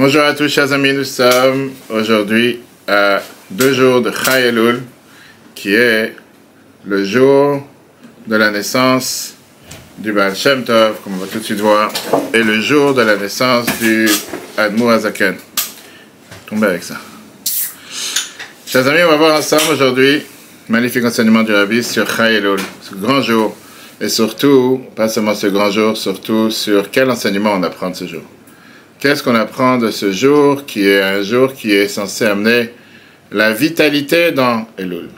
Bonjour à tous, chers amis, nous sommes aujourd'hui à 2 jours de Chai Elul, qui est le jour de la naissance du Baal Shem Tov, comme on va tout de suite voir, et le jour de la naissance du Admour Hazaken. Tombez avec ça. Chers amis, on va voir ensemble aujourd'hui magnifique enseignement du Rabbi sur Chai Elul, ce grand jour, et surtout, pas seulement ce grand jour, surtout sur quel enseignement on apprend de ce jour. Qu'est-ce qu'on apprend de ce jour qui est un jour qui est censé amener la vitalité dans Elul?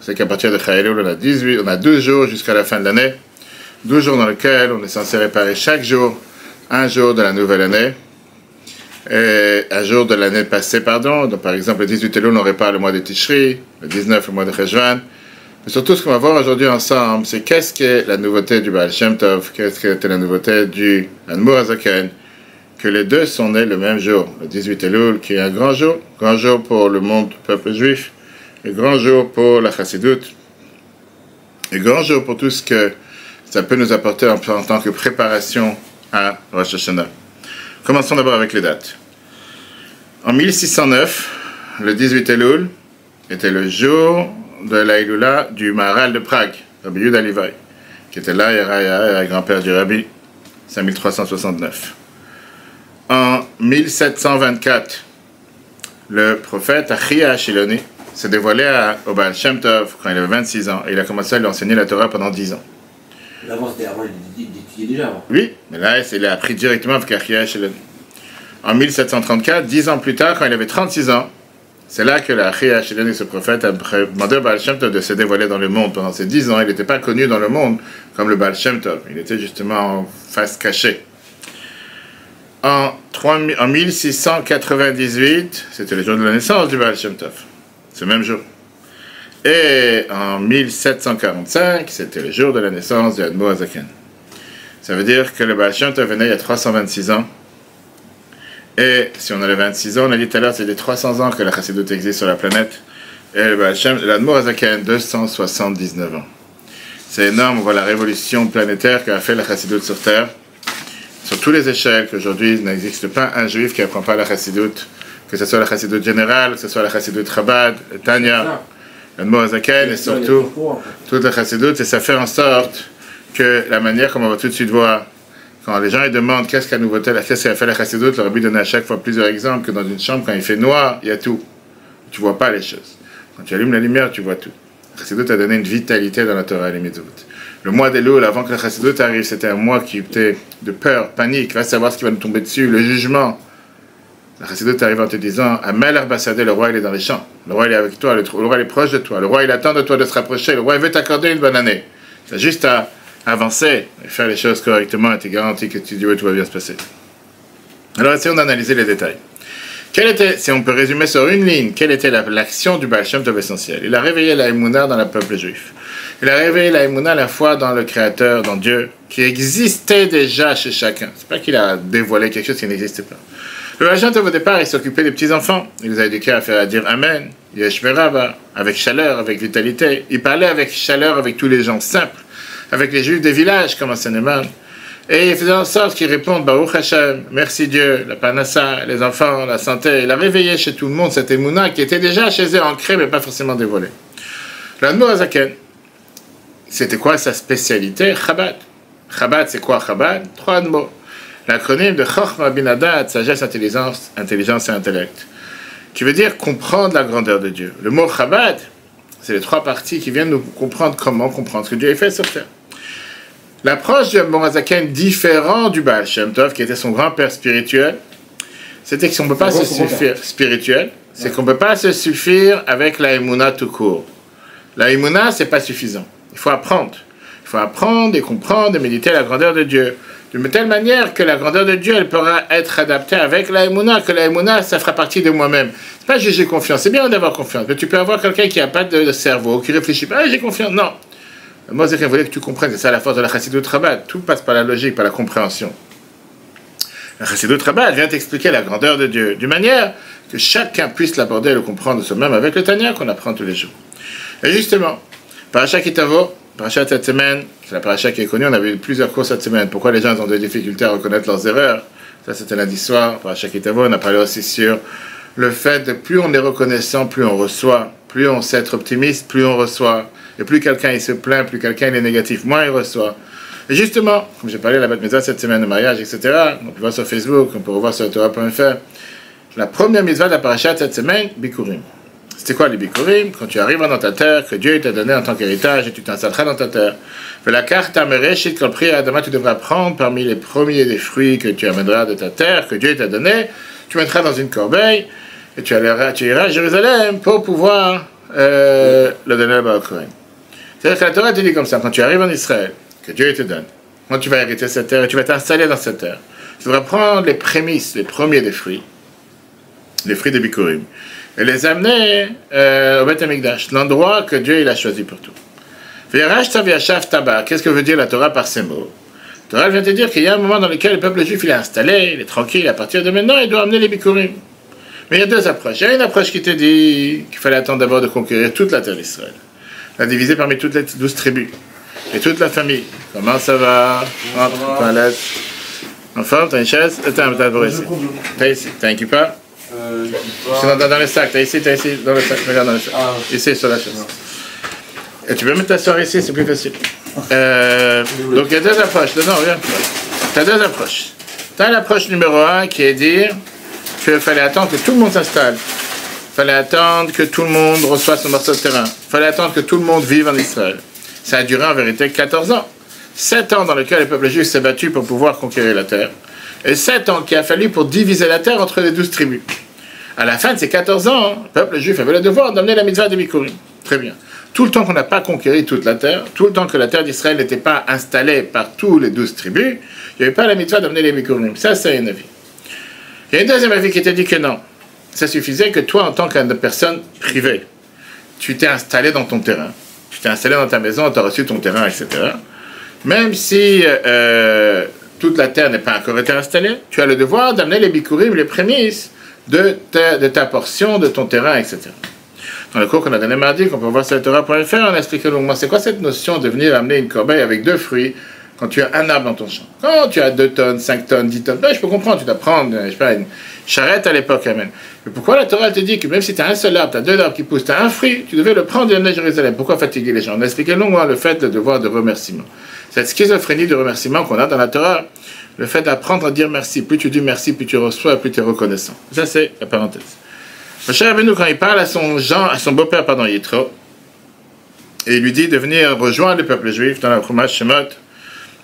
C'est qu'à partir de Chai Elul, on a 12 jours jusqu'à la fin de l'année. 12 jours dans lesquels on est censé réparer chaque jour un jour de la nouvelle année. Et un jour de l'année passée, pardon. Donc par exemple, le 18 Elul, on répare le mois de Tishri, le 19, le mois de Cheshvan. Mais surtout, ce qu'on va voir aujourd'hui ensemble, c'est qu'est-ce qu'est la nouveauté du Baal Shem Tov, qu'est-ce qu'était la nouveauté du Admour Hazaken, que les deux sont nés le même jour, le 18 Elul, qui est un grand jour pour le monde du peuple juif, un grand jour pour la Chassidoute, un grand jour pour tout ce que ça peut nous apporter en tant que préparation à Rosh Hashanah. Commençons d'abord avec les dates. En 1609, le 18 Elul était le jour de la Iloula du Maharal de Prague, Rabbi Yehuda Levi, qui était là, et grand-père du Rabbi, 5369. En 1724, le prophète Achia Ashiloni s'est dévoilé au Baal Shem Tov quand il avait 26 ans et il a commencé à lui enseigner la Torah pendant 10 ans. Avant, c'était avant, il étudiait déjà avant. Oui, mais là, il a appris directement avec Achia Ashiloni. En 1734, 10 ans plus tard, quand il avait 36 ans, c'est là que Achia Ashiloni, ce prophète, a demandé au Baal Shem Tov de se dévoiler dans le monde. Pendant ces 10 ans, il n'était pas connu dans le monde comme le Baal Shem Tov. Il était justement en face cachée. En 1698, c'était le jour de la naissance du Baal Shem Tov, ce même jour. Et en 1745, c'était le jour de la naissance du Admour Hazaken. Ça veut dire que le Baal Shem Tov est né il y a 326 ans. Et si on a les 26 ans, on a dit tout à l'heure, c'est des 300 ans que la Chassidoute existe sur la planète. Et l'Admour Hazaken, 279 ans. C'est énorme, on voit la révolution planétaire qu'a fait la Chassidoute sur Terre. Sur tous les échelles, qu'aujourd'hui il n'existe pas un juif qui n'apprend pas la Chassidoute, que ce soit la Chassidoute générale, que ce soit la Chassidoute Chabad, le Tanya, l'Admour Hazaken, et surtout toute la Chassidoute, et ça fait en sorte que la manière, comme on va tout de suite voir, quand les gens ils demandent qu'est-ce qu'a nouveauté, qu'est-ce qu'a fait la Chassidoute, le Rabbi donne à chaque fois plusieurs exemples, que dans une chambre, quand il fait noir, il y a tout. Tu ne vois pas les choses. Quand tu allumes la lumière, tu vois tout. La Chassidoute a donné une vitalité dans la Torah et les mitzvot. Le mois d'Elul, avant que la Chassidoute arrive, c'était un mois qui était de peur, panique, va savoir ce qui va nous tomber dessus, le jugement. La Chassidoute arrive en te disant, Amel Arbasadeh, le roi il est dans les champs, le roi il est avec toi, le roi il est proche de toi, le roi il attend de toi de se rapprocher, le roi il veut t'accorder une bonne année. Tu as juste à avancer et faire les choses correctement et tu es garanti que tu dis oui, tout va bien se passer. Alors essayons d'analyser les détails. Si on peut résumer sur une ligne, quelle était l'action du Baal Shem Tov essentielle? Il a réveillé la Emouna dans le peuple juif. Il a réveillé la Emouna, la foi dans le Créateur, dans Dieu, qui existait déjà chez chacun. C'est pas qu'il a dévoilé quelque chose qui n'existait pas. Le Baal Shem Tov, au départ, il s'occupait des petits-enfants. Il les a éduqués à dire Amen, Yesh Merava, avec chaleur, avec vitalité. Il parlait avec chaleur avec tous les gens simples, avec les juifs des villages, comme à Saint-Néman. Et il faisait en sorte qu'ils répondent Baruch Hashem, merci Dieu, la parnassa, les enfants, la santé. Il a réveillé chez tout le monde cette émouna qui était déjà chez eux ancrée, mais pas forcément dévoilée. L'Admour Hazaken, c'était quoi sa spécialité? Chabad. Chabad, c'est quoi Chabad? 3 mots. L'acronyme de Chochma Bin Hadat, sagesse, intelligence et intellect, qui veut dire comprendre la grandeur de Dieu. Le mot Chabad, c'est les 3 parties qui viennent nous comprendre comment comprendre ce que Dieu a fait sur terre. L'approche du Admour Hazaken, différent du Baal Shem Tov, qui était son grand-père spirituel, c'était qu'on ne peut pas se suffire spirituel, c'est qu'on ne peut pas se suffire avec la Emouna tout court. La Emouna, ce n'est pas suffisant. Il faut apprendre. Il faut apprendre et comprendre et méditer la grandeur de Dieu. De telle manière que la grandeur de Dieu, elle pourra être adaptée avec la Emouna, que la Emouna, ça fera partie de moi-même. C'est pas j'ai confiance, c'est bien d'avoir confiance, mais tu peux avoir quelqu'un qui n'a pas de cerveau, qui réfléchit pas, j'ai confiance, non. Moi, c'est qu'il voulait que tu comprennes, c'est ça la force de la Chassidoute Chabad. Tout passe par la logique, par la compréhension. La Chassidoute Chabad vient t'expliquer la grandeur de Dieu, d'une manière que chacun puisse l'aborder et le comprendre de soi-même avec le Tanya qu'on apprend tous les jours. Et justement, Parashat Ki Tavo, Parashat cette semaine, c'est la paracha qui est connue, on avait eu plusieurs cours cette semaine. Pourquoi les gens ont des difficultés à reconnaître leurs erreurs? Ça, c'était lundi soir. Pour chaque Kitavo, on a parlé aussi sur le fait de plus on est reconnaissant, plus on reçoit. Plus on sait être optimiste, plus on reçoit. Et plus quelqu'un il se plaint, plus quelqu'un il est négatif, moins il reçoit. Et justement, comme j'ai parlé de la Bat Mitzvah cette semaine de mariage, etc., on peut voir sur Facebook, on peut revoir sur Torah.fr, la première mitzvah de la paracha de cette semaine, Bikurim. C'était quoi les Bikurim? Quand tu arrives dans ta terre, que Dieu t'a donné en tant qu'héritage, et tu t'installeras dans ta terre. Fais la carte à Mereshit, quand le prix à Adama, tu devras prendre parmi les premiers des fruits que tu amèneras de ta terre, que Dieu t'a donné, tu mettras dans une corbeille, et tu iras à Jérusalem pour pouvoir le donner à Kohen. C'est-à-dire que la Torah te dit comme ça, quand tu arrives en Israël, que Dieu te donne, quand tu vas hériter cette terre, et tu vas t'installer dans cette terre, tu devras prendre les prémices, les premiers des fruits, les fruits des Bikurim, et les amener au Beth Amikdash, l'endroit que Dieu il a choisi pour tout. Qu'est-ce que veut dire la Torah par ces mots? La Torah vient te dire qu'il y a un moment dans lequel le peuple juif il est installé, il est tranquille, à partir de maintenant, il doit amener les Bikurim. Mais il y a deux approches. Il y a une approche qui te dit qu'il fallait attendre d'abord de conquérir toute la terre d'Israël, la diviser parmi toutes les 12 tribus, et toute la famille. Comment ça va? Entre, toilette. En forme, t'as une chaise? T'as ici. T'as ici. T'as un kippa? C'est dans le sac. T'as ici, dans le sac. Regarde dans le sac. Ici, sur la chaise. Et tu peux mettre ta soeur ici, c'est plus facile. Donc il y a deux approches. Non, viens. T'as deux approches. T'as l'approche numéro 1 qui est dire qu'il fallait attendre que tout le monde s'installe. Il fallait attendre que tout le monde reçoive son morceau de terrain. Il fallait attendre que tout le monde vive en Israël. Ça a duré en vérité 14 ans. 7 ans dans lesquels le peuple juif s'est battu pour pouvoir conquérir la terre. Et 7 ans qu'il a fallu pour diviser la terre entre les 12 tribus. À la fin de ces 14 ans, le peuple juif avait le devoir d'amener la mitzvah de Bikurim. Très bien. Tout le temps qu'on n'a pas conquéri toute la terre, tout le temps que la terre d'Israël n'était pas installée par tous les 12 tribus, il n'y avait pas la mitzvah d'amener les Bikurim. Ça, c'est un avis. Il y a une deuxième avis qui t'a dit que non. Ça suffisait que toi, en tant que personne privée, tu t'es installé dans ton terrain. Tu t'es installé dans ta maison, tu as reçu ton terrain, etc. Même si toute la terre n'est pas encore été installée, tu as le devoir d'amener les Bikurim, les prémices de ta portion, de ton terrain, etc. Dans le cours qu'on a donné mardi, qu'on peut voir sur Torah.fr, on a expliqué longuement c'est quoi cette notion de venir amener une corbeille avec 2 fruits quand tu as un arbre dans ton champ. Quand tu as 2 tonnes, 5 tonnes, 10 tonnes, ben, je peux comprendre, tu dois prendre, je sais pas, une charrette à l'époque, amen. Mais pourquoi la Torah te dit que même si tu as un seul arbre, tu as 2 arbres qui poussent, tu as un fruit, tu devais le prendre et l'amener à Jérusalem? Pourquoi fatiguer les gens? On a expliqué longuement le fait, le devoir de remerciement. Cette schizophrénie de remerciement qu'on a dans la Torah, le fait d'apprendre à dire merci. Plus tu dis merci, plus tu reçois, plus tu es reconnaissant. Ça, c'est la parenthèse. Le cher Rabbeinu, quand il parle à son beau-père, Yitro, et il lui dit de venir rejoindre le peuple juif dans la Chumash Shemot,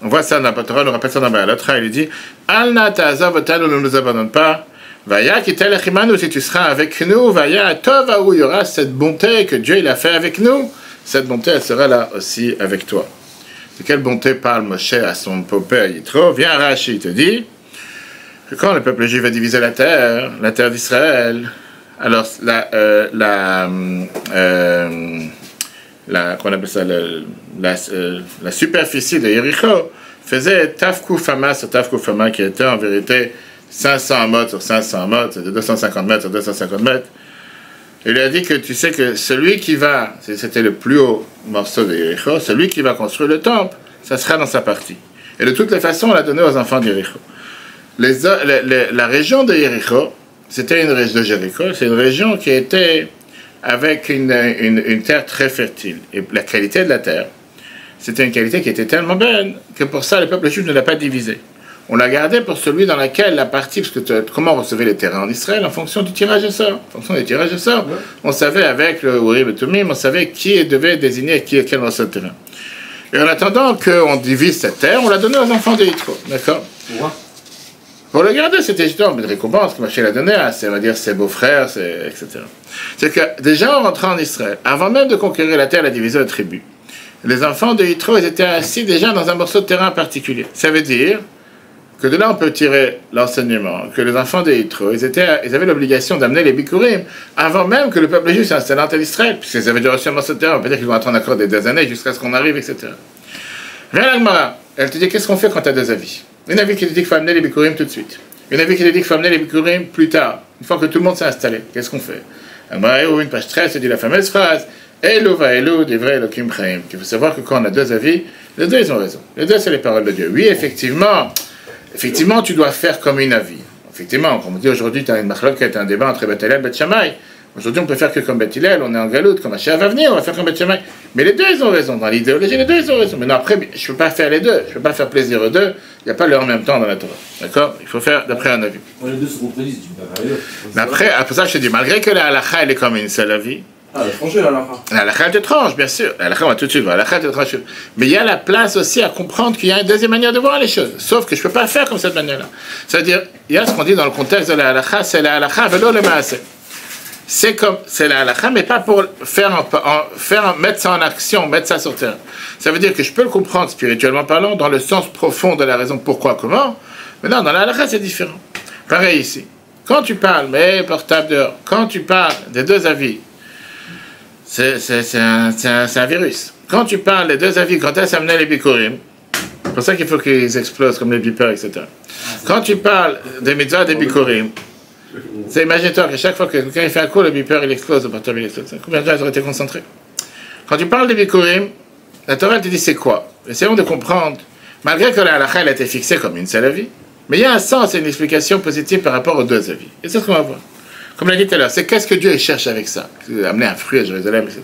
on voit ça dans la Torah, on nous rappelle ça dans Baalot, il lui dit Al na ta'azav otanu, ne nous abandonne pas, Vaya kitel echimanu, si tu seras avec nous, Vaya tov aou, il y aura cette bonté que Dieu il a fait avec nous, cette bonté elle sera là aussi avec toi. De quelle bonté parle Moshe à son beau-père Yitro? Viens Rashi, il te dit que quand le peuple juif va diviser la terre d'Israël, alors qu'on appelle ça la superficie de Yericho faisait Tafkoufama sur Tafkoufama, qui était en vérité 500 mètres sur 500 mètres, c'est de 250 mètres sur 250 mètres. Il lui a dit que tu sais que celui qui va, c'était le plus haut morceau de Yericho, celui qui va construire le temple, ça sera dans sa partie. Et de toutes les façons, on l'a donné aux enfants de Yericho. La région de Yericho, c'était une région de Jéricho, c'est une région qui était avec une terre très fertile. Et la qualité de la terre, c'était une qualité qui était tellement belle que pour ça, le peuple juif ne l'a pas divisé. On l'a gardé pour celui dans laquelle la partie, parce que comment on recevait les terrains en Israël, en fonction du tirage au sort. En fonction des tirages au sort, on savait avec le Urim et Tumim, on savait qui devait désigner quel morceau de terrain. Et en attendant qu'on divise cette terre, on l'a donnée aux enfants de Yitro. D'accord? Pour le garder, c'était justement une récompense que Machel a donnée à ses beaux-frères, etc. C'est que déjà en rentrant en Israël, avant même de conquérir la terre, la division de tribus, les enfants de Yitro, ils étaient assis déjà dans un morceau de terrain particulier. Ça veut dire que de là, on peut tirer l'enseignement que les enfants de Yitro, ils avaient l'obligation d'amener les Bikurim avant même que le peuple juif s'installe en terre d'Israël, puisqu'ils avaient déjà reçu un morceau de terrain. On peut dire qu'ils vont attendre encore des années jusqu'à ce qu'on arrive, etc. Viens la Gemara, elle te dit qu'est-ce qu'on fait quand tu as 2 avis? Une avis qui te dit qu'il faut amener les Bikurim tout de suite. Une avis qui te dit qu'il faut amener les Bikurim plus tard, une fois que tout le monde s'est installé. Qu'est-ce qu'on fait? Une page 13, dit la fameuse phrase Elu va Elu, des vrais Elohim Chaim. Il faut savoir que quand on a 2 avis, les 2 ils ont raison. Les 2 c'est les paroles de Dieu. Oui, effectivement, Effectivement, tu dois faire comme une avis. Effectivement, comme on dit aujourd'hui, tu as une machloket, un débat entre Beth Hillel et Beth Shammai. Aujourd'hui, on peut faire que comme Beth Hillel, on est en galoute, comme Mashiach va venir, on va faire comme Beth Shammai. Mais les deux, ils ont raison. Dans l'idéologie, les deux, ils ont raison. Mais non, après, je ne peux pas faire les deux. Je ne peux pas faire plaisir aux deux. Il n'y a pas le en même temps dans la Torah. D'accord? Il faut faire d'après un avis. Les deux se contredisent, tu peux pas faire les deux. Mais après ça, je te dis, malgré que la halakha, elle est comme une seule avis. Ah, elle est tranchée, la halakha. La halakha est étrange, bien sûr. La halakha, on va tout de suite voir. La halakha est étrange. Mais il y a la place aussi à comprendre qu'il y a une deuxième manière de voir les choses. Sauf que je ne peux pas faire comme cette manière-là. C'est-à-dire, il y a ce qu'on dit dans le contexte de la halakha, c'est la halakha velo le maaseh. C'est la halakha, mais pas pour mettre ça en action, mettre ça sur terre. Ça veut dire que je peux le comprendre spirituellement parlant, dans le sens profond de la raison pourquoi, comment. Mais non, dans la halakha, c'est différent. Pareil ici. Quand tu parles, mais portable dehors, quand tu parles des deux avis, c'est un virus. Quand tu parles des deux avis, quand elles amenaient les bikurim, c'est pour ça qu'il faut qu'ils explosent comme les beepers, etc. Quand tu parles des mitzvahs des bikurim, imagine-toi que chaque fois que quelqu'un fait un coup, le beeper il explose, le portable il explose. Combien de gens ils auraient été concentrés? Quand tu parles des bikurim, la Torah te dit c'est quoi? Essayons de comprendre, malgré que la halakha elle a été fixée comme une seule avis, mais il y a un sens et une explication positive par rapport aux deux avis. Et c'est ce qu'on va voir. Comme l'a dit tout à l'heure, c'est qu'est-ce que Dieu cherche avec ça? Amener un fruit à Jérusalem, etc.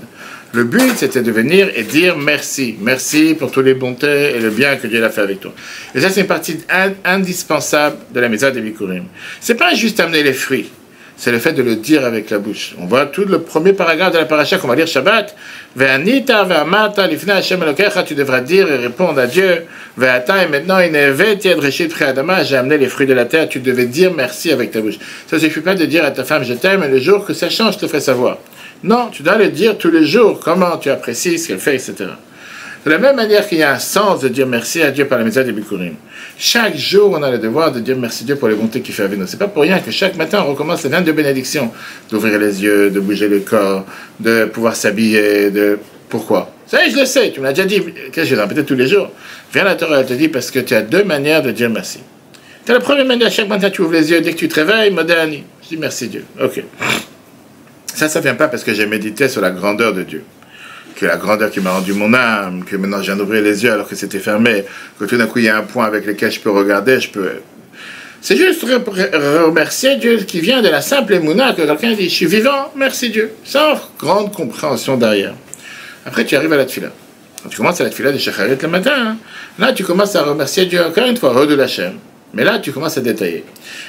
Le but, c'était de venir et dire merci. Merci pour toutes les bontés et le bien que Dieu a fait avec toi. Et ça, c'est une partie indispensable de la mitzvah des bikurim. C'est pas juste amener les fruits. C'est le fait de le dire avec la bouche. On voit tout le premier paragraphe de la paracha qu'on va lire Shabbat. Ve'anita ve'amata lifnei Hashem Elokecha, tu devras dire et répondre à Dieu. Ve'ata, et maintenant, ineveti ad reshit p'chei adama, j'ai amené les fruits de la terre, tu devais dire merci avec ta bouche. Ça ne suffit pas de dire à ta femme je t'aime, et le jour que ça change, je te ferai savoir. Non, tu dois le dire tous les jours, comment tu apprécies ce qu'elle fait, etc. De la même manière qu'il y a un sens de dire merci à Dieu par la mitzvah des bikurim. Chaque jour, on a le devoir de dire merci à Dieu pour les bontés qu'il fait avec nous. C'est pas pour rien que chaque matin, on recommence les 22 bénédictions. D'ouvrir les yeux, de bouger le corps, de pouvoir s'habiller, de... Pourquoi? Ça y est, je le sais, tu me l'as déjà dit. Qu'est-ce que je vais répéter tous les jours? Viens la Torah, elle te dit parce que tu as deux manières de dire merci. Tu as la première manière, chaque matin, tu ouvres les yeux, dès que tu te réveilles, modani. Je dis merci Dieu. Ok. Ça vient pas parce que j'ai médité sur la grandeur de Dieu. Que la grandeur qui m'a rendu mon âme, que maintenant je viens d'ouvrir les yeux alors que c'était fermé, que tout d'un coup il y a un point avec lequel je peux regarder, je peux... C'est juste remercier Dieu qui vient de la simple émouna, que quelqu'un dit, je suis vivant, merci Dieu, sans grande compréhension derrière. Après tu arrives à la tefila. Quand tu commences à la tefila de Shacharit le matin, hein, là tu commences à remercier Dieu encore une fois, Hodou Hashem. Mais là, tu commences à détailler.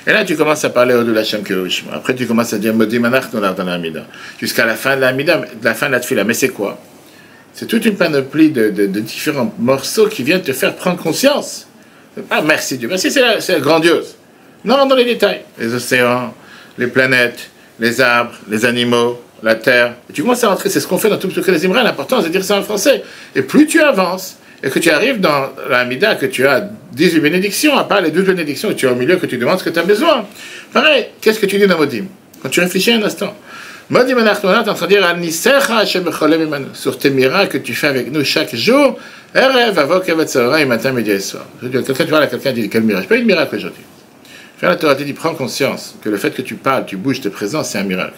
Et là, tu commences à parler de l'Hachem Kirushma. Après, tu commences à dire Modim Anachnu dans la Hamida. Jusqu'à la fin de la Hamida, la fin de la Tefila. Mais c'est quoi? C'est toute une panoplie de différents morceaux qui viennent te faire prendre conscience. Ah, merci Dieu. Merci, c'est grandiose. Non, dans les détails. Les océans, les planètes, les arbres, les animaux, la terre. Et tu commences à rentrer. C'est ce qu'on fait dans tout ce que les Imra. L'important, c'est de dire ça en français. Et plus tu avances, et que tu arrives dans la Hamida, que tu as 18 bénédictions, à part les 12 bénédictions, et tu es au milieu, que tu demandes ce que tu as besoin. Pareil, qu'est-ce que tu dis dans Modim? Quand tu réfléchis un instant. Modim Anachnu, tu es en train de dire Anisecha Hashem B'cholem Imanu, sur tes miracles que tu fais avec nous chaque jour, Erev, Avok, Evet, Tzahora, et matin, midi et soir. Quelqu'un, tu vois là, quelqu'un dit quel miracle? Pas eu de miracle aujourd'hui. La Torah te dit, prends conscience que le fait que tu parles, tu bouges, tu es présent, c'est un miracle.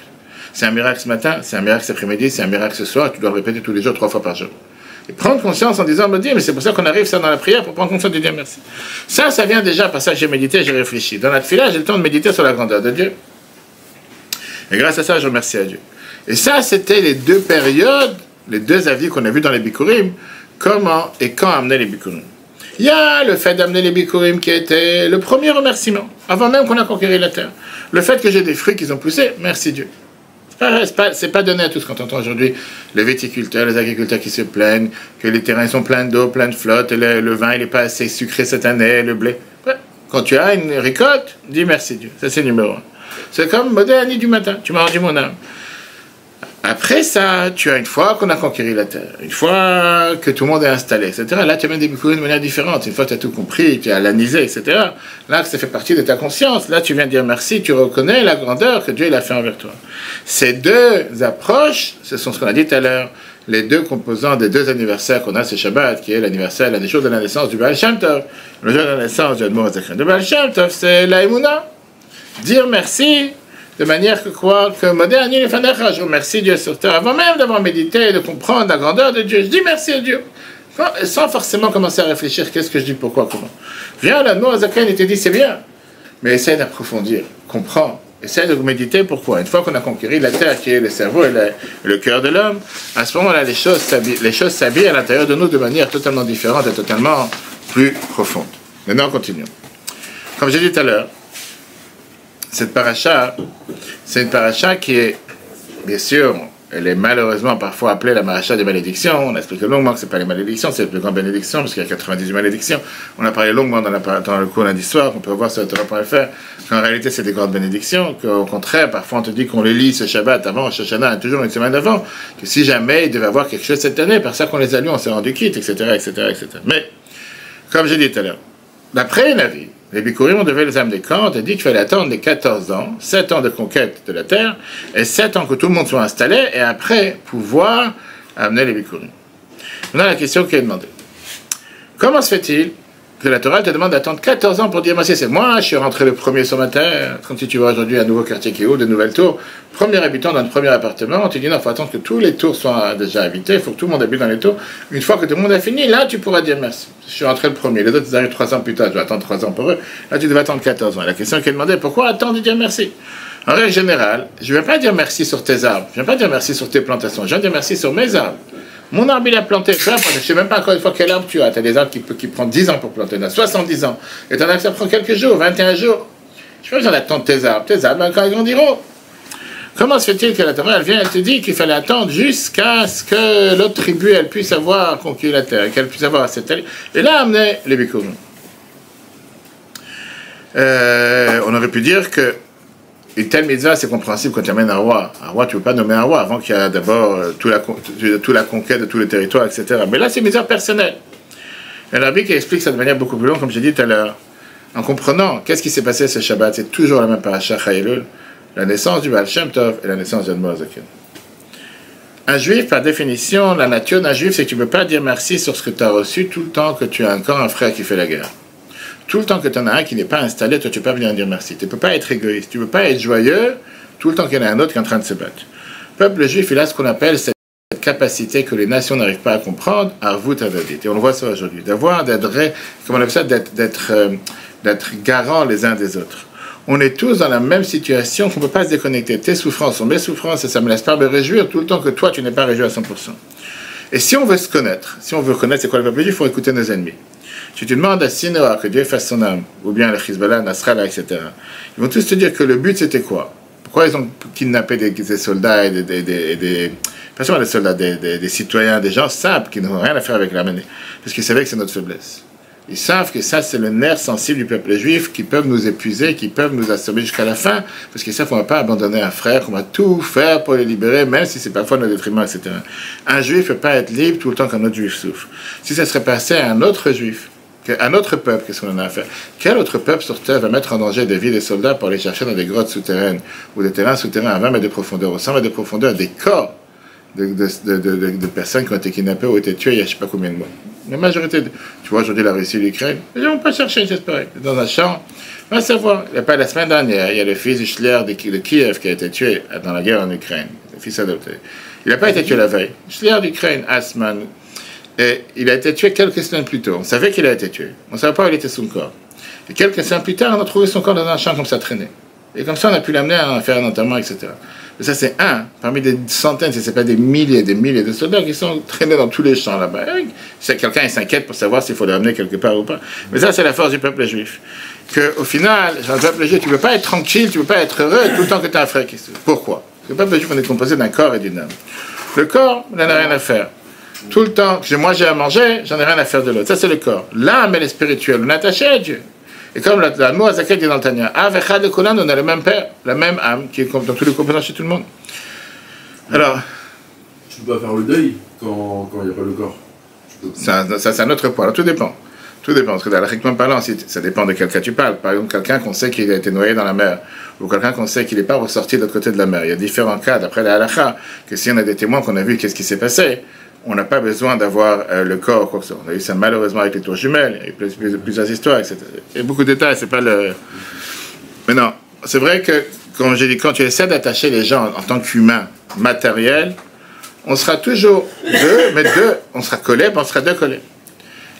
C'est un miracle ce matin, c'est un miracle cet après-midi, c'est un miracle ce soir, tu dois le répéter tous les jours, 3 fois par jour. Et prendre conscience en disant, me dire, mais c'est pour ça qu'on arrive ça dans la prière, pour prendre conscience de dire merci. Ça vient déjà par ça que j'ai médité, j'ai réfléchi. Dans la tefila, j'ai le temps de méditer sur la grandeur de Dieu. Et grâce à ça, je remercie à Dieu. Et ça, c'était les deux périodes, les deux avis qu'on a vus dans les bikurim, comment et quand amener les bikurim. Il y a le fait d'amener les bikurim qui était le premier remerciement, avant même qu'on a conquéri la terre. Le fait que j'ai des fruits qui ont poussé, merci Dieu. C'est pas donné à tous quand on entend aujourd'hui les viticulteurs, les agriculteurs qui se plaignent que les terrains sont pleins d'eau, pleins de flotte, et le vin il n'est pas assez sucré cette année, le blé. Ouais. Quand tu as une récolte, dis merci Dieu. Ça c'est numéro 1. C'est comme Modéani du matin, tu m'as rendu mon âme. Après ça, tu as une fois qu'on a conquéri la terre, une fois que tout le monde est installé, etc. Là, tu as même des bikurim de manière différente. Une fois que tu as tout compris, tu as l'anisé, etc. Là, ça fait partie de ta conscience. Là, tu viens dire merci, tu reconnais la grandeur que Dieu il a fait envers toi. Ces deux approches, ce sont ce qu'on a dit tout à l'heure, les deux composants des deux anniversaires qu'on a ce Shabbat, qui est l'anniversaire, le jour de la naissance du Baal Shem Tov, le jour de la naissance du Admor Zaken. Le Baal Shem Tov, c'est la Emouna. Dire merci. De manière que quoi, que Modéani Lefanecha, je remercie Dieu sur terre, avant même d'avoir médité et de comprendre la grandeur de Dieu. Je dis merci à Dieu. sans forcément commencer à réfléchir, qu'est-ce que je dis, pourquoi, comment. Viens, l'Admor Azaken, il te dit, c'est bien, mais essaie d'approfondir, comprends, essaie de méditer, pourquoi. Une fois qu'on a conquéri la terre, qui est le cerveau et le cœur de l'homme, à ce moment-là, les choses s'habillent à l'intérieur de nous de manière totalement différente et totalement plus profonde. Maintenant, continuons. Comme j'ai dit tout à l'heure, cette paracha, c'est une paracha qui est, bien sûr, elle est malheureusement parfois appelée la paracha des malédictions. On a expliqué longuement que ce n'est pas les malédictions, c'est les plus grandes bénédictions, parce qu'il y a 98 malédictions. On a parlé longuement dans le cours lundi soir, qu'on peut voir sur le Torah.fr, qu'en réalité c'est des grandes bénédictions, qu'au contraire, parfois on te dit qu'on les lit ce Shabbat avant, Shoshana, toujours une semaine avant, que si jamais il devait y avoir quelque chose cette année, par ça qu'on les a lus, on s'est rendu quitte, etc., etc., etc. Mais, comme j'ai dit tout à l'heure, d'après Navi, les Bikurim ont levé les âmes des camps et dit qu'il fallait attendre les 14 ans, 7 ans de conquête de la terre, et 7 ans que tout le monde soit installé, et après pouvoir amener les Bikurim. Maintenant, la question qui est demandée. Comment se fait-il que la Torah te demande d'attendre 14 ans pour dire, c'est moi, je suis rentré le premier sur ma terre, comme si tu vois aujourd'hui un nouveau quartier qui ouvre, de nouvelles tours, premier habitant dans le premier appartement, on te dit non, il faut attendre que tous les tours soient déjà habités, il faut que tout le monde habite dans les tours. Une fois que tout le monde a fini, là, tu pourras dire merci. Je suis rentré le premier, les autres, ils arrivent 3 ans plus tard, je vais attendre 3 ans pour eux. Là, tu devais attendre 14 ans. Et la question qui est demandée, pourquoi attendre de dire merci? En règle générale, je ne vais pas dire merci sur tes arbres, je ne vais pas dire merci sur tes plantations, je vais dire merci sur mes arbres. Mon arbre, il a planté, je ne sais même pas encore une fois quel arbre tu as. Tu as des arbres qui prennent 10 ans pour planter, il y en a 70 ans. Et tu en as que ça prend quelques jours, 21 jours. Je ne sais pas attendre tes arbres, quand ils grandiront. Comment se fait-il que la Torah, elle vient, elle te dit qu'il fallait attendre jusqu'à ce que l'autre tribu, elle puisse avoir conquis la terre, qu'elle puisse avoir cette terre. Et là, amener les Bikurim. On aurait pu dire que une telle mitzvah, c'est compréhensible quand tu amènes un roi. Un roi, tu ne peux pas nommer un roi avant qu'il y ait d'abord toute la conquête de tous les territoires, etc. Mais là, c'est une mitzvah personnelle. Et le Rabbi qui explique ça de manière beaucoup plus longue, comme j'ai dit tout à l'heure. En comprenant qu'est-ce qui s'est passé ce Shabbat, c'est toujours la même paracha Chayelul, la naissance du Baal Shem Tov et la naissance de Admor Azaken. Un juif, par définition, la nature d'un juif, c'est que tu ne peux pas dire merci sur ce que tu as reçu tout le temps que tu as encore un frère qui fait la guerre. Tout le temps que tu en as un qui n'est pas installé, toi tu ne peux pas venir dire merci. Tu ne peux pas être égoïste, tu ne peux pas être joyeux tout le temps qu'il y en a un autre qui est en train de se battre. Le peuple juif, il a ce qu'on appelle cette capacité que les nations n'arrivent pas à comprendre, Arvut Hadadit. Et on le voit ça aujourd'hui, d'être garant les uns des autres. On est tous dans la même situation qu'on ne peut pas se déconnecter. Tes souffrances sont mes souffrances et ça ne me laisse pas me réjouir tout le temps que toi tu n'es pas réjoui à 100%. Et si on veut se connaître, si on veut connaître c'est quoi le peuple juif, il faut écouter nos ennemis. Si tu demandes à Sinoa que Dieu fasse son âme, ou bien le Hezbollah, Nasrallah, etc., ils vont tous te dire que le but c'était quoi? Pourquoi ils ont kidnappé des soldats et pas seulement des soldats, des citoyens, des gens simples qui n'ont rien à faire avec l'armée? Parce qu'ils savaient que c'est notre faiblesse. Ils savent que ça, c'est le nerf sensible du peuple juif, qui peuvent nous épuiser, qui peuvent nous assommer jusqu'à la fin, parce qu'ils savent qu'on ne va pas abandonner un frère, qu'on va tout faire pour les libérer, même si c'est parfois notre détriment, etc. Un juif ne peut pas être libre tout le temps qu'un autre juif souffre. Si ça serait passé à un autre juif, un autre peuple, qu'est-ce qu'on en a à faire? Quel autre peuple sur terre va mettre en danger des vies des soldats pour aller chercher dans des grottes souterraines, ou des terrains souterrains à 20 mètres de profondeur, ou 100 mètres de profondeur, des corps de personnes qui ont été kidnappées ou été tuées il y a je ne sais pas combien de mois? La majorité, tu vois aujourd'hui la Russie et l'Ukraine, les gens ne vont pas chercher, j'espère. Dans un champ, on va savoir. Il n'y a pas la semaine dernière, il y a le fils Hitler de Kiev qui a été tué dans la guerre en Ukraine, le fils adopté. Il n'a pas été tué la veille. Hitler d'Ukraine, Asman, et il a été tué quelques semaines plus tôt. On savait qu'il a été tué. On ne savait pas où il était son corps. Et quelques semaines plus tard, on a trouvé son corps dans un champ comme ça traîné. Et comme ça, on a pu l'amener à faire un enterrement, etc. Mais ça, c'est un parmi des centaines, si ce n'est pas des milliers de soldats qui sont traînés dans tous les champs là-bas. Quelqu'un s'inquiète pour savoir s'il faut les ramener quelque part ou pas. Mais ça, c'est la force du peuple juif. Qu'au final, dans le peuple juif, tu ne peux pas être tranquille, tu ne peux pas être heureux tout le temps que tu as un frère qui souffre. Pourquoi? Parce que le peuple juif, on est composé d'un corps et d'une âme. Le corps, il n'en a rien à faire. Tout le temps que moi j'ai à manger, j'en ai rien à faire de l'autre. Ça, c'est le corps. L'âme, elle est spirituelle. On est attaché à Dieu. Et comme l'Admor Azaken dit dans le Tanya, Avechad de Kolan, on a le même père, la même âme, qui est dans tous les composants chez tout le monde. Alors. Tu peux pas faire le deuil quand il n'y a pas le corps. Ça, c'est un autre point. Alors, tout dépend. Tout dépend. Parce que dans parlant, ça dépend de quel cas tu parles. Par exemple, quelqu'un qu'on sait qu'il a été noyé dans la mer, ou quelqu'un qu'on sait qu'il n'est pas ressorti de l'autre côté de la mer. Il y a différents cas, d'après la halakha, que si on a des témoins qu'on a vu qu'est-ce qui s'est passé, on n'a pas besoin d'avoir le corps, quoi que ce soit. On a eu ça malheureusement avec les tours jumelles, il y a eu plusieurs histoires, etc. Il y a beaucoup de détails, c'est pas le... Mais non, c'est vrai que, comme j'ai dit, quand tu essaies d'attacher les gens en tant qu'humains matériels, on sera toujours deux, mais deux, on sera collés, on sera deux collés.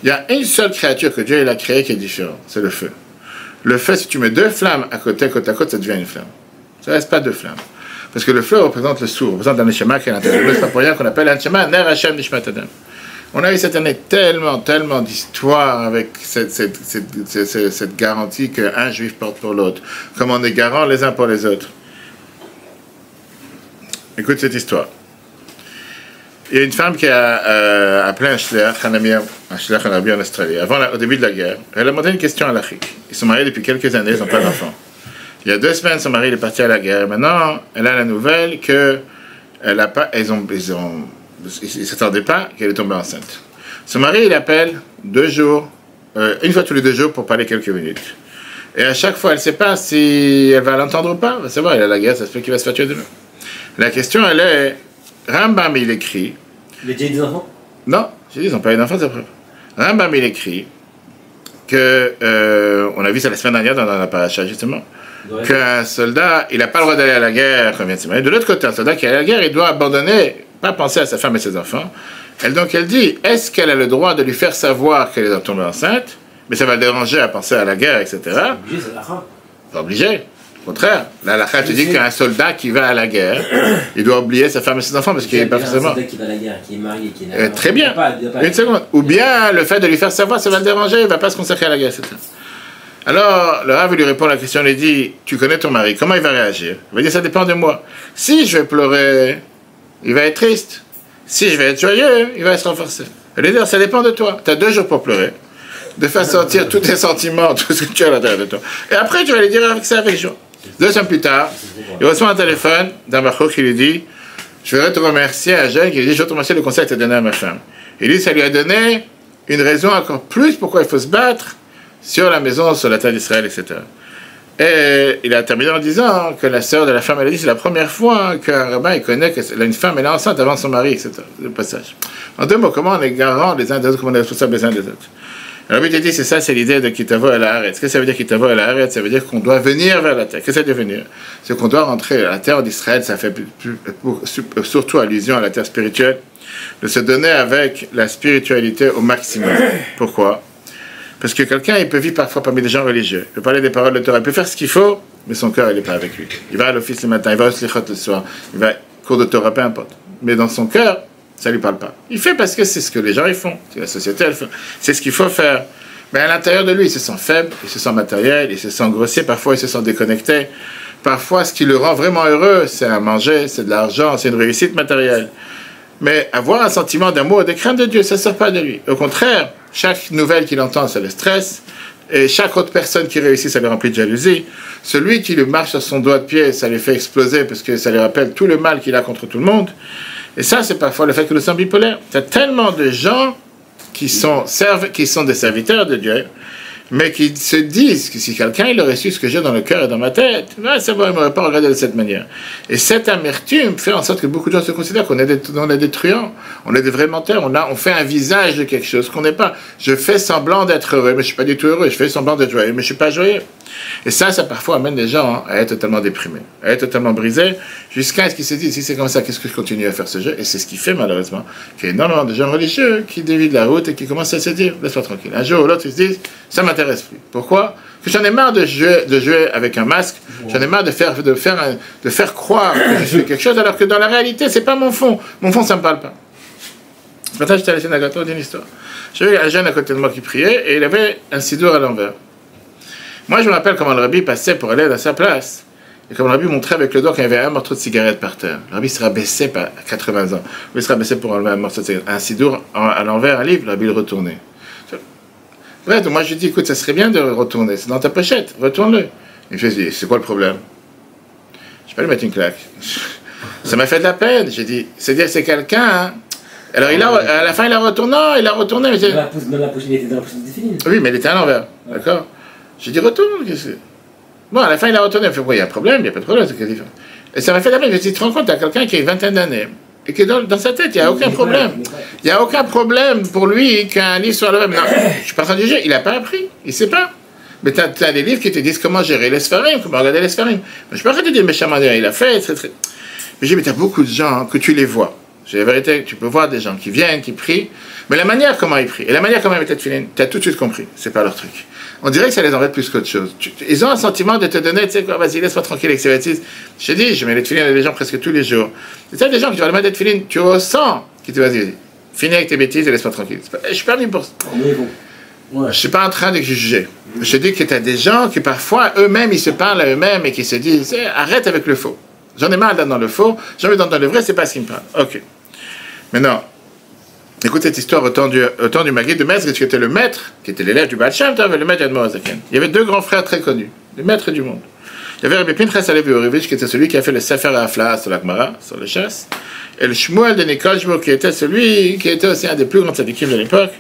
Il y a une seule créature que Dieu a créée qui est différente, c'est le feu. Le feu, si tu mets deux flammes à côte, ça devient une flamme. Ça ne reste pas deux flammes. Parce que le feu représente le sourd, représente un neshama qui est à l'intérieur. C'est pas pour rien qu'on appelle un neshama Ner Hashem Nishmat Adam. On a eu cette année tellement d'histoires avec cette garantie qu'un juif porte pour l'autre, comme on est garant les uns pour les autres. Écoute cette histoire. Il y a une femme qui a appelé un shliach Hanabi en Australie, au début de la guerre. Elle a demandé une question à l'Afrique. Ils sont mariés depuis quelques années, ils n'ont pas d'enfants. Il y a 2 semaines, son mari est parti à la guerre. Maintenant, elle a la nouvelle que ils ne s'attendaient pas qu'elle est tombée enceinte. Son mari, il appelle 2 jours, une fois tous les 2 jours pour parler quelques minutes. Et à chaque fois, elle ne sait pas si elle va l'entendre ou pas. Elle va savoir, il a la guerre, ça se fait qu'il va se faire tuer demain. La question, elle est, Rambam, il écrit... Il a déjà eu des enfants? Non, j'ai dit, ils n'ont pas eu d'enfants, c'est preuve. Rambam, il écrit que, on a vu ça la semaine dernière dans la paracha, justement, ouais, qu'un soldat, il n'a pas le droit d'aller à la guerre quand il vient de se marier. De l'autre côté, un soldat qui est à la guerre, il doit abandonner, pas penser à sa femme et ses enfants. Donc elle dit, est-ce qu'elle a le droit de lui faire savoir qu'elle est tombée enceinte, mais ça va le déranger à penser à la guerre, etc. C'est obligé, c'est la fin. Pas obligé. Au contraire, la halakha te dit qu'un soldat qui va à la guerre, il doit oublier sa femme et ses enfants parce qu'il n'est pas forcément... Un soldat qui va à la guerre, qui est marié, qui est... Très bien. Une seconde. Ou bien le fait de lui faire savoir, ça va le déranger, il ne va pas se consacrer à la guerre, etc. Alors, le Rav lui répond à la question, il dit, tu connais ton mari, comment il va réagir? Il va dire, ça dépend de moi. Si je vais pleurer, il va être triste. Si je vais être joyeux, il va se renforcer. Il va dire, ça dépend de toi. Tu as 2 jours pour pleurer, de faire sortir tous tes sentiments, tout ce que tu as à l'intérieur de toi. Et après, tu vas lui dire avec ça avec joie. 2 semaines plus tard, il reçoit un téléphone d'un Bachouk qui lui dit, je voudrais te remercier à Jeanne, qui lui dit, je veux te remercier le conseil que tu as donné à ma femme. Il dit, ça lui a donné une raison encore plus pourquoi il faut se battre sur la maison, sur la terre d'Israël, etc. Et il a terminé en disant que la sœur de la femme, elle a dit, c'est la première fois qu'un rabbin il connaît qu'une femme elle est enceinte avant son mari, etc. Le passage. En 2 mots, comment on est garant les uns des autres, comment on est responsable les uns des autres. Alors, il dit, c'est ça, c'est l'idée de Kitavo à la Haaretz. Qu'est-ce que ça veut dire Kitavo à la Haaretz? Ça veut dire qu'on doit venir vers la terre. Qu'est-ce que ça veut dire venir? C'est qu'on doit rentrer à la terre d'Israël, ça fait surtout allusion à la terre spirituelle, de se donner avec la spiritualité au maximum. Pourquoi? Parce que quelqu'un, il peut vivre parfois parmi des gens religieux. Il peut parler des paroles de Torah, il peut faire ce qu'il faut, mais son cœur, il n'est pas avec lui. Il va à l'office le matin, il va au slichot le soir, il va cours de Torah, peu importe. Mais dans son cœur, ça ne lui parle pas. Il fait parce que c'est ce que les gens ils font, c'est la société elle fait. C'est ce qu'il faut faire. Mais à l'intérieur de lui, il se sent faible, il se sent matériel, il se sent grossier, parfois il se sent déconnecté. Parfois, ce qui le rend vraiment heureux, c'est à manger, c'est de l'argent, c'est une réussite matérielle. Mais avoir un sentiment d'amour et de crainte de Dieu, ça ne sort pas de lui. Au contraire, chaque nouvelle qu'il entend, ça le stresse. Et chaque autre personne qui réussit, ça le remplit de jalousie. Celui qui lui marche sur son doigt de pied, ça lui fait exploser parce que ça lui rappelle tout le mal qu'il a contre tout le monde. Et ça, c'est parfois le fait que nous sommes bipolaires. Il y a tellement de gens qui sont des serviteurs de Dieu, mais qui se disent que si quelqu'un il aurait su ce que j'ai dans le cœur et dans ma tête, ça va, il ne m'aurait pas regardé de cette manière. Et cette amertume fait en sorte que beaucoup de gens se considèrent qu'on est des truands, on est des vrais menteurs, on fait un visage de quelque chose qu'on n'est pas. Je fais semblant d'être heureux, mais je ne suis pas du tout heureux. Je fais semblant d'être joyeux, mais je ne suis pas joyeux. Et ça parfois amène les gens à être totalement déprimés, à être totalement brisés, jusqu'à ce qu'ils se disent, si c'est comme ça, qu'est-ce que je continue à faire ce jeu? Et c'est ce qui fait malheureusement qu'il y a énormément de gens religieux qui dévient de la route et qui commencent à se dire, laisse-moi tranquille. Un jour ou l'autre, ils se disent, ça m'intéresse plus. Pourquoi? Parce que j'en ai marre de jouer avec un masque, j'en ai marre de faire croire que je fais quelque chose, alors que dans la réalité, c'est pas mon fond. Mon fond, ça me parle pas. Ce matin, j'étais à la synagogue, d'une histoire. J'avais un jeune à côté de moi qui priait, et il avait un sidour à l'envers. Moi, je me rappelle comment le rabbi passait pour aller à sa place. Et comme le rabbi montrait avec le doigt qu'il y avait un morceau de cigarette par terre. Le rabbi se rabaissait à 80 ans. Il se rabaissait pour enlever un morceau de cigarette. Un sidour à l'envers, un livre, le rabbi le retournait. Bref, moi je lui dis, écoute, ça serait bien de retourner. C'est dans ta pochette, retourne-le. Il me dit, c'est quoi le problème? Je vais lui mettre une claque. Ça m'a fait de la peine. J'ai dit, c'est-à-dire c'est quelqu'un... Hein. Alors à la fin, il a retourné. La pochette, il était dans la pochette définie. Oui, mais il était à l'envers. D'accord? J'ai dit, retourne. Bon, à la fin, il a retourné. Il me fait, bon, il y a un problème, il n'y a pas de problème. Et ça m'a fait de la peine. Je me suis dit, tu te rends compte, tu as quelqu'un qui a une vingtaine d'années. Et que dans sa tête, il n'y a aucun problème. Il n'y a aucun problème pour lui qu'un livre soit le même. Non, je ne suis pas en train de juger. Il n'a pas appris. Il ne sait pas. Mais tu as des livres qui te disent comment gérer les spharim, comment regarder les spharim. Je ne suis pas en train de dire méchamment, il a fait, très. Mais j'ai dit, mais tu as beaucoup de gens que tu les vois. J'ai la vérité, tu peux voir des gens qui viennent, qui prient, mais la manière comment ils prient, et la manière comment ils mettent tefilin, tu as tout de suite compris, c'est pas leur truc. On dirait que ça les embête plus qu'autre chose. Ils ont un sentiment de te donner, tu sais quoi, vas-y, laisse-moi tranquille avec ces bêtises. Je t'ai dit, je mets les tefilin à des gens presque tous les jours. Et tu as des gens qui vont mettre des tefilin, tu ressens qui te vas-y, finis avec tes bêtises et laisse-moi tranquille. Je suis pas venu pour ça. Je suis pas en train de juger. Je te dis que tu as des gens qui parfois, eux-mêmes, ils se parlent à eux-mêmes et qui se disent, arrête avec le faux. J'en ai marre d'être dans le faux, j'ai envie d'être dans le vrai, c'est pas ce qui me parle. Ok. Maintenant, écoute cette histoire au temps du Maguid de Mezritch, qui était le maître, qui était l'élève du Baal Shem Tov et le maître d'Admor Azaken. Il y avait deux grands frères très connus, les maîtres du monde. Il y avait Rabbi Pinchas Halevi Orevitch, qui était celui qui a fait le Sefer Hafla sur la Gemara, sur le chasse, et le Shmuel de Nikolsburg, qui était celui qui était aussi un des plus grands tzadikim de l'époque.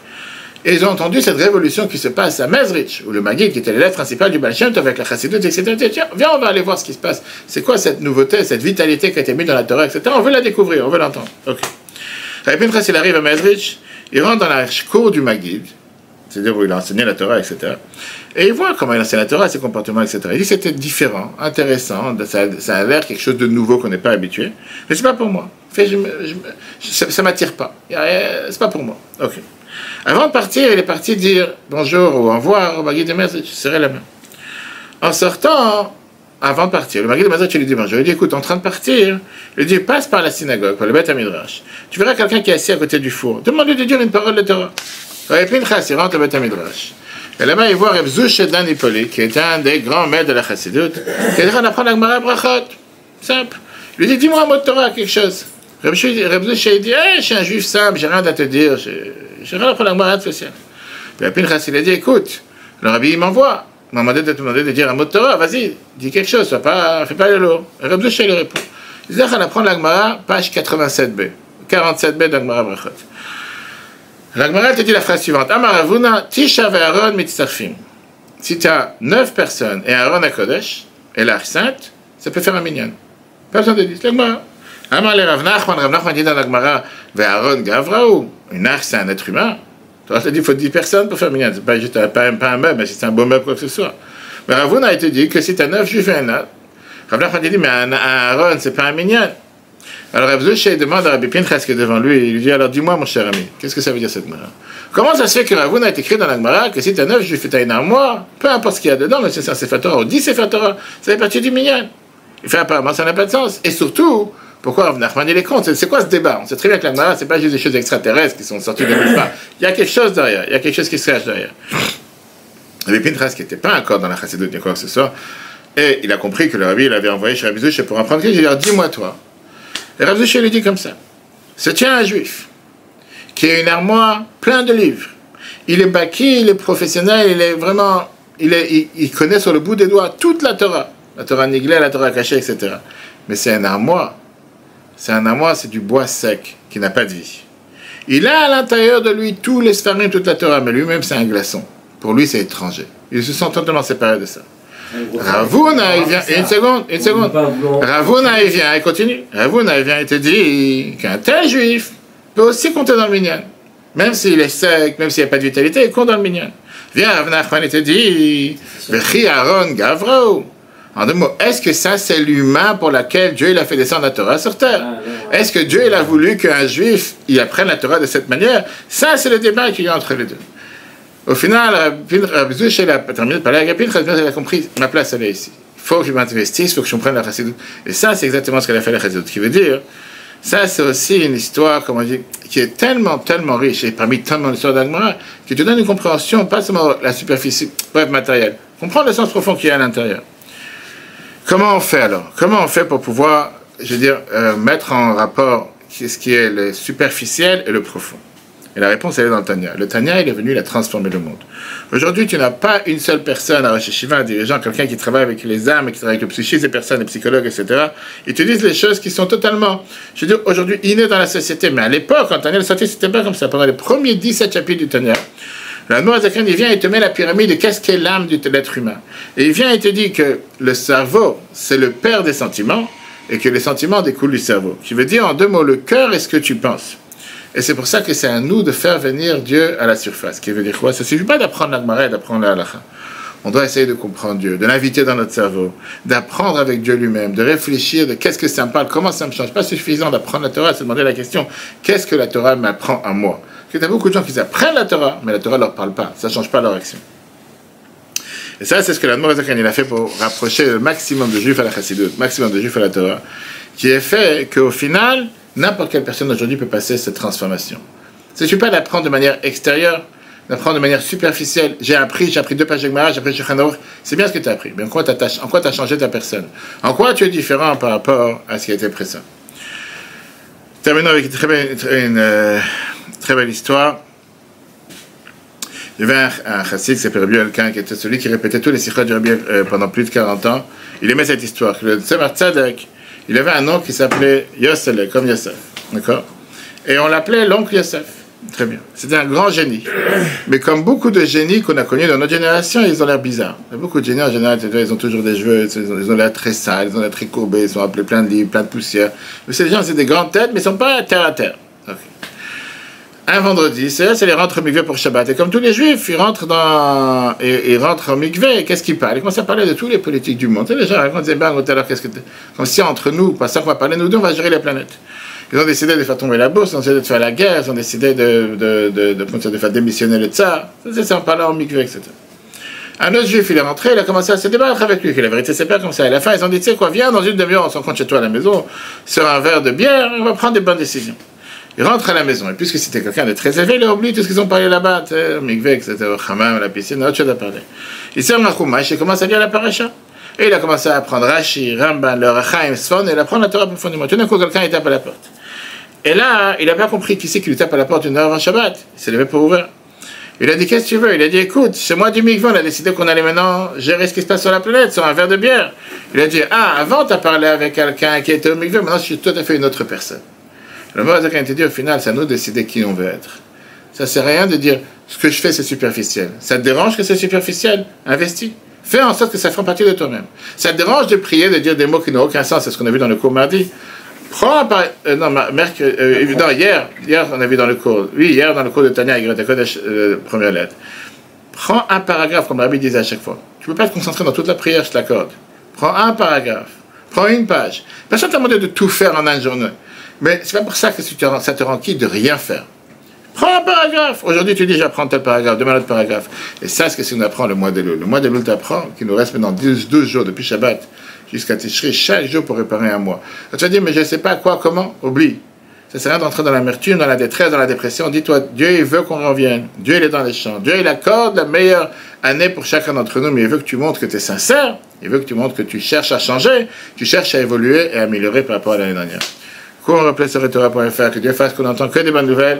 Et ils ont entendu cette révolution qui se passe à Mezritch, où le Maguid, qui était l'élève principal du Baal Shem Tov avec la Chassidut, etc. Tiens, viens, on va aller voir ce qui se passe. C'est quoi cette nouveauté, cette vitalité qui a été mise dans la Torah, etc. On veut la découvrir, on veut l'entendre. Ok. Rabbi Pinchas, il arrive à Mezritch, il rentre dans la cour du Maguid, c'est-à-dire où il a enseigné la Torah, etc. Et il voit comment il enseigne la Torah, ses comportements, etc. Il dit que c'était différent, intéressant, ça a l'air quelque chose de nouveau qu'on n'est pas habitué, mais c'est pas pour moi. Ça m'attire pas. C'est pas pour moi. Ok. Avant de partir, il est parti dire bonjour ou au revoir au Maguid de Mezritch, je serrai la main. En sortant, avant de partir, le Maguid de Mezritch lui dit bonjour. Il dit écoute, en train de partir, il dit passe par la synagogue, par le Beth Midrash. Tu verras quelqu'un qui est assis à côté du four. Demande-lui de dire une parole de Torah. Rabbi Pinchas, il rentre au Beth Midrash. Et là-bas, il voit Reb Zouch Dan Hippolyte, qui est un des grands maîtres de la Chassidut, qui est en train d'apprendre la Gemara Brachot. Simple. Il lui dit dis-moi un mot de Torah, quelque chose. Reb Zouch, il dit je suis un juif simple, j'ai rien à te dire. J'ai rien à prendre la Gemara de spécial. Puis Rabbi Pinchas, il a dit écoute, le Rabbi, il m'envoie. Il m'a demandé de te demander de dire un mot de Torah, vas-y, dis quelque chose, fais pas le lourd. Reb Zouch, il répond. Il dit on apprend la Gemara, page 87b. 47b de la Gemara Brachot. La Gemara te dit la phrase suivante. Amar Ravuna, Tisha ve'Aaron mitzarfim. Si tu as 9 personnes et Aaron à Kodesh, et l'Arche Sainte, ça peut faire un minyan. Pas besoin de dire. La Gemara. Amar le Rav Nachman dit dans la Gemara, ve'Aaron gavraou. Une arche, c'est un être humain. Tu as dit, il faut 10 personnes pour faire un minyan. C'est pas juste pas un meuble, mais si c'est un beau meuble, quoi que ce soit. Mais Ravuna a été dit que si tu as 9 juifs et un autre, Rav Nachman dit, mais un Aaron, c'est pas un minyan. Alors Reb Zouch demande à Rabbi Pinchas qui est devant lui, il lui dit alors dis-moi mon cher ami, qu'est-ce que ça veut dire cette Gemara? Comment ça se fait que Ravuna a écrit dans la Gemara que si tu as 9 juifs et tu as une armoire, peu importe ce qu'il y a dedans, mais c'est un Sefer Torah ou 10 Sefer Torah, ça fait partie du minyan. Il fait apparemment ça n'a pas de sens. Et surtout, pourquoi Rav Nachman il est contre? C'est quoi ce débat? On sait très bien que la Gemara c'est pas juste des choses extraterrestres qui sont sorties de nulle part. Il y a quelque chose derrière, il y a quelque chose qui se cache derrière. Rabbi Pinchas qui n'était pas encore dans la Chassidut ni quoi que ce soit, et il a compris que le Rabbi l'avait envoyé chez Rabbi Zouch pour apprendre. Il dit alors dis-moi toi. Et Rav Zouch lui dit comme ça. Se tient un juif qui a une armoire pleine de livres. Il est baki, il est professionnel, il est vraiment, il connaît sur le bout des doigts toute la Torah Niglé, la Torah cachée, etc. Mais c'est un armoire. C'est du bois sec qui n'a pas de vie. Il a à l'intérieur de lui tous les sfarim, toute la Torah, mais lui-même c'est un glaçon. Pour lui c'est étranger. Il se sent totalement séparé de ça. Ravuna, il vient, une seconde. Ravuna, il vient, il continue. Ravuna, il vient, il te dit qu'un tel juif peut aussi compter dans le minyan. Même s'il est sec, même s'il n'y a pas de vitalité, il compte dans le minyan. Viens, Rav Nachman, il te dit, Vechi Aaron Gavrou. En deux mots, est-ce que ça, c'est l'humain pour lequel Dieu il a fait descendre la Torah sur terre? Est-ce que Dieu il a voulu qu'un juif il apprenne la Torah de cette manière? Ça, c'est le débat qu'il y a entre les deux. Au final, Rabbi Zouch a terminé de parler avec Rabbi Pinchas, il a compris, ma place elle est ici. Il faut que je m'investisse, il faut que je comprenne la Chassidut. Et ça, c'est exactement ce qu'elle a fait la Chassidut. Ce qui veut dire, ça, c'est aussi une histoire, comment dire, qui est tellement riche, et parmi tellement d'histoires d'Agmara, qui te donne une compréhension, pas seulement la superficie, bref, matérielle. Comprendre le sens profond qu'il y a à l'intérieur. Comment on fait alors? Comment on fait pour pouvoir, je veux dire, mettre en rapport ce qui est le superficiel et le profond? Et la réponse, elle est dans le Tanya. Le Tanya, il est venu, il a transformé le monde. Aujourd'hui, tu n'as pas une seule personne à Rosh Hashiva, un dirigeant, quelqu'un qui travaille avec les âmes, qui travaille avec le psychisme des personnes, les psychologues, etc. Ils te disent les choses qui sont totalement, je veux dire, aujourd'hui, innées dans la société. Mais à l'époque, quand Tanya est sorti, c'était pas comme ça. Pendant les premiers 17 chapitres du Tanya, la Noah Zakhan, il vient et te met la pyramide de qu'est-ce qu'est l'âme de l'être humain. Et il vient et te dit que le cerveau, c'est le père des sentiments, et que les sentiments découlent du cerveau. Qui veut dire, en deux mots, le cœur est ce que tu penses. Et c'est pour ça que c'est à nous de faire venir Dieu à la surface. Qui veut dire quoi? Ça ne suffit pas d'apprendre la Gemara et d'apprendre la halakha. On doit essayer de comprendre Dieu, de l'inviter dans notre cerveau, d'apprendre avec Dieu lui-même, de réfléchir de qu'est-ce que ça me parle, comment ça me change. Pas suffisant d'apprendre la Torah, se demander la question, qu'est-ce que la Torah m'apprend à moi? Parce que tu as beaucoup de gens qui apprennent la Torah, mais la Torah ne leur parle pas, ça ne change pas leur action. Et ça, c'est ce que l'Admor Azaken il a fait pour rapprocher le maximum de Juifs à la Chassidut, maximum de Juifs à la Torah, qui est fait qu'au final, n'importe quelle personne aujourd'hui peut passer cette transformation. Il ne suffit pas d'apprendre de manière extérieure, d'apprendre de manière superficielle. J'ai appris 2 pages de Gemara, j'ai appris Shulchan Aruch. C'est bien ce que tu as appris, mais en quoi tu as changé ta personne? En quoi tu es différent par rapport à ce qui a été précédent? Terminons avec une très belle histoire. Il y avait un chassid qui s'appelait Rabbi Elkan, qui était celui qui répétait tous les sikhot du Rabbi pendant plus de 40 ans. Il aimait cette histoire. Le Tzemar Tzadok, il avait un nom qui s'appelait Yosele, comme Yosef. D'accord? Et on l'appelait l'oncle Yosef. Très bien. C'était un grand génie. Mais comme beaucoup de génies qu'on a connus dans notre génération, ils ont l'air bizarres. Beaucoup de génies, en général, ils ont toujours des cheveux, ils ont l'air très sales, ils ont l'air très courbés, ils sont appelés plein de livres, plein de poussière. Mais ces gens, c'est des grandes têtes, mais ils ne sont pas terre à terre. Okay. Un vendredi, c'est les rentrent au mikvé pour Shabbat. Et comme tous les juifs, ils rentrent au mikvé. Qu'est-ce qu'ils parlent? Ils commencent à parler de tous les politiques du monde. Et les gens racontent, tout à l'heure, comme si entre nous, pas ça qu'on va parler, nous deux, on va gérer la planète. Ils ont décidé de faire tomber la bourse, ils ont décidé de faire la guerre, ils ont décidé de faire démissionner le tsar. C'est en parlant au mikvé, etc. Un autre juif, il est rentré, il a commencé à se débattre avec lui, que la vérité c'est pas comme ça. À la fin, ils ont dit, tu sais quoi, viens dans une demi-heure, on s'en compte chez toi à la maison, sur un verre de bière, on va prendre des bonnes décisions. Il rentre à la maison, et puisque c'était quelqu'un de très élevé, il a oublié tout ce qu'ils ont parlé là-bas, au mikvé, etc., au hammam, la piscine, autre chose à parler. Il sert un chumash, il commence à lire la paracha. Et il a commencé à apprendre Rashi, Ramban, le Rachaim, Sfon, et il apprend la Torah profondément. Tout d'un coup, quelqu'un il tape à la porte. Et là, il n'a pas compris qui c'est qui lui tape à la porte une heure avant Shabbat. Il s'est levé pour ouvrir. Il a dit, qu'est-ce que tu veux? Il a dit, écoute, chez moi du mikvé, on a décidé qu'on allait maintenant gérer ce qui se passe sur la planète, sur un verre de bière. Il a dit, avant, tu as parlé avec quelqu'un qui était au mikvé, maintenant, je suis tout à fait une autre personne. Le mot a été dit, au final, c'est à nous de décider qui on veut être. Ça ne sert à rien de dire, ce que je fais, c'est superficiel. Ça te dérange que c'est superficiel? Investis. Fais en sorte que ça fasse partie de toi-même. Ça te dérange de prier, de dire des mots qui n'ont aucun sens, c'est ce qu'on a vu dans le cours mardi. Prends hier on a vu dans le cours, hier dans le cours de Tanya, première lettre. Prends un paragraphe, comme Rabbi disait à chaque fois. Tu ne peux pas te concentrer dans toute la prière, je te l'accorde. Prends un paragraphe, prends une page. Personne t'a demandé de tout faire en une journée. Mais c'est pas pour ça que ça te rend quitte de rien faire. Prends un paragraphe. Aujourd'hui, tu dis, j'apprends tel paragraphe, demain l'autre paragraphe. Et ça, c'est ce qu'on apprend le mois de Elul. Le mois de Elul t'apprend qu'il nous reste maintenant 12 jours depuis Shabbat jusqu'à Tishri, chaque jour pour réparer un mois. Tu vas dire, mais je ne sais pas quoi, comment, oublie. Ça ne sert à rien d'entrer dans l'amertume, dans la détresse, dans la dépression. Dis-toi, Dieu, il veut qu'on revienne. Dieu, il est dans les champs. Dieu, il accorde la meilleure année pour chacun d'entre nous, mais il veut que tu montres que tu es sincère. Il veut que tu montres que tu cherches à changer, tu cherches à évoluer et à améliorer par rapport à l'année dernière. Cours, on rappelle sur Torah.fr, que Dieu fasse qu'on n'entend que des bonnes nouvelles.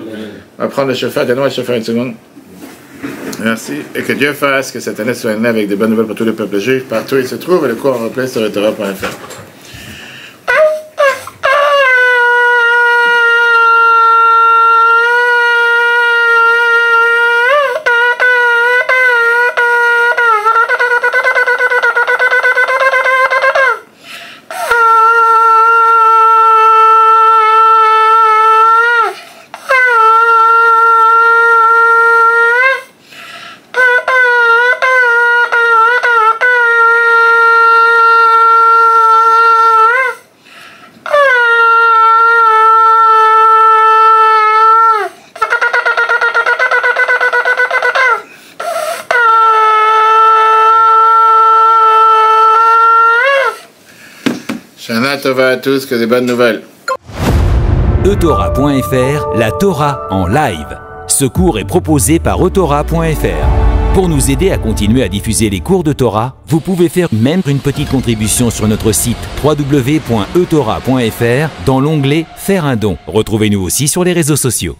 On va prendre le chauffeur, donne-moi le chauffeur une seconde. Merci. Et que Dieu fasse que cette année soit une année avec des bonnes nouvelles pour tous les peuples juifs, partout où ils se trouvent, et le cours en replay sur Torah.fr. Shana Tova à tous, que des bonnes nouvelles. eTorah.fr, la Torah en live. Ce cours est proposé par eTorah.fr. Pour nous aider à continuer à diffuser les cours de Torah, vous pouvez faire même une petite contribution sur notre site www.eTorah.fr dans l'onglet « Faire un don ». Retrouvez-nous aussi sur les réseaux sociaux.